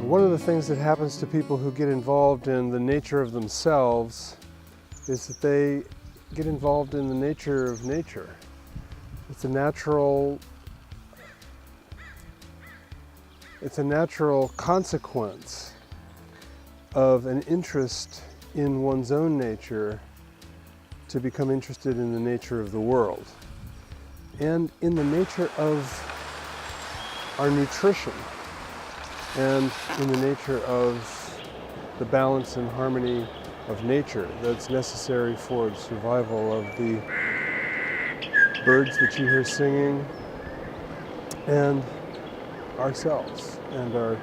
One of the things that happens to people who get involved in the nature of themselves is that they get involved in the nature of nature. It's a natural consequence of an interest in one's own nature to become interested in the nature of the world and in the nature of our nutrition and in the nature of the balance and harmony of nature that's necessary for the survival of the birds that you hear singing and ourselves and our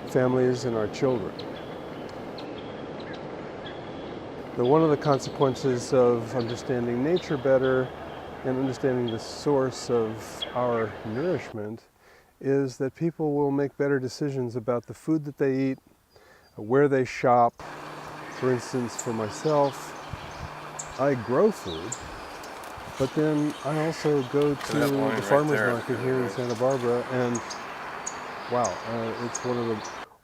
families and our children. One of the consequences of understanding nature better and understanding the source of our nourishment is that people will make better decisions about the food that they eat, where they shop. For instance, for myself, I grow food, but then I also go to the farmer's market here in Santa Barbara, and wow, it's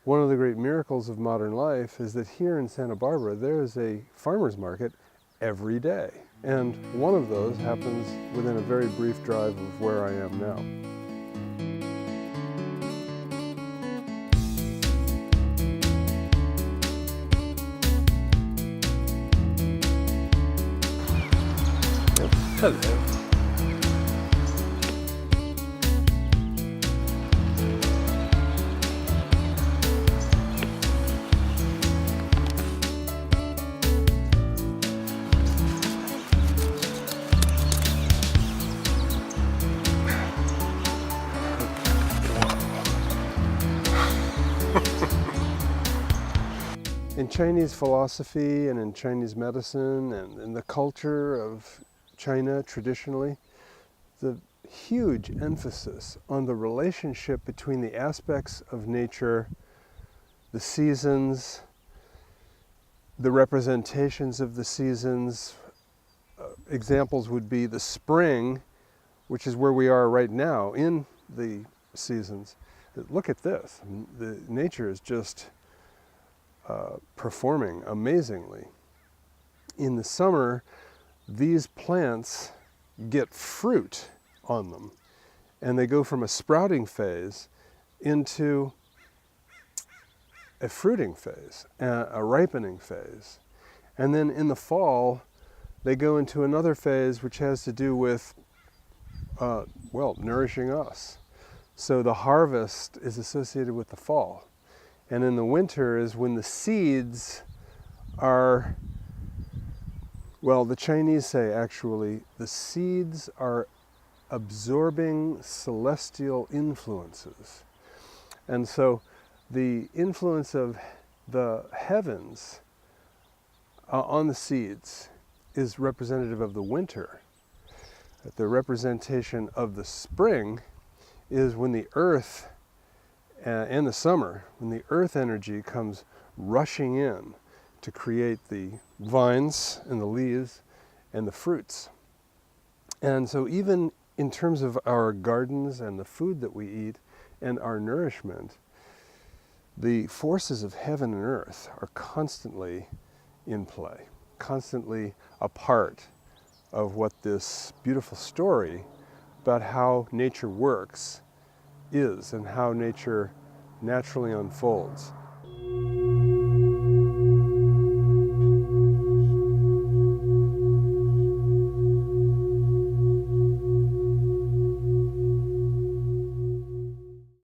one of the great miracles of modern life is that here in Santa Barbara there is a farmer's market every day, and one of those happens within a very brief drive of where I am now. Hello. In Chinese philosophy and in Chinese medicine and in the culture of China traditionally, the huge emphasis on the relationship between the aspects of nature, the seasons, the representations of the seasons. Examples would be the spring, which is where we are right now in the seasons. Look at this. The nature is just performing amazingly. In the summer, these plants get fruit on them, and they go from a sprouting phase into a fruiting phase, a ripening phase. And then in the fall, they go into another phase which has to do with, nourishing us. So the harvest is associated with the fall. And in the winter is when the seeds are, the Chinese say actually, the seeds are absorbing celestial influences. And so the influence of the heavens on the seeds is representative of the winter. The representation of the spring is when the earth, and the summer, when the earth energy comes rushing in to create the vines and the leaves and the fruits. And so even in terms of our gardens and the food that we eat and our nourishment, the forces of heaven and earth are constantly in play, constantly a part of what this beautiful story about how nature works is and how nature naturally unfolds.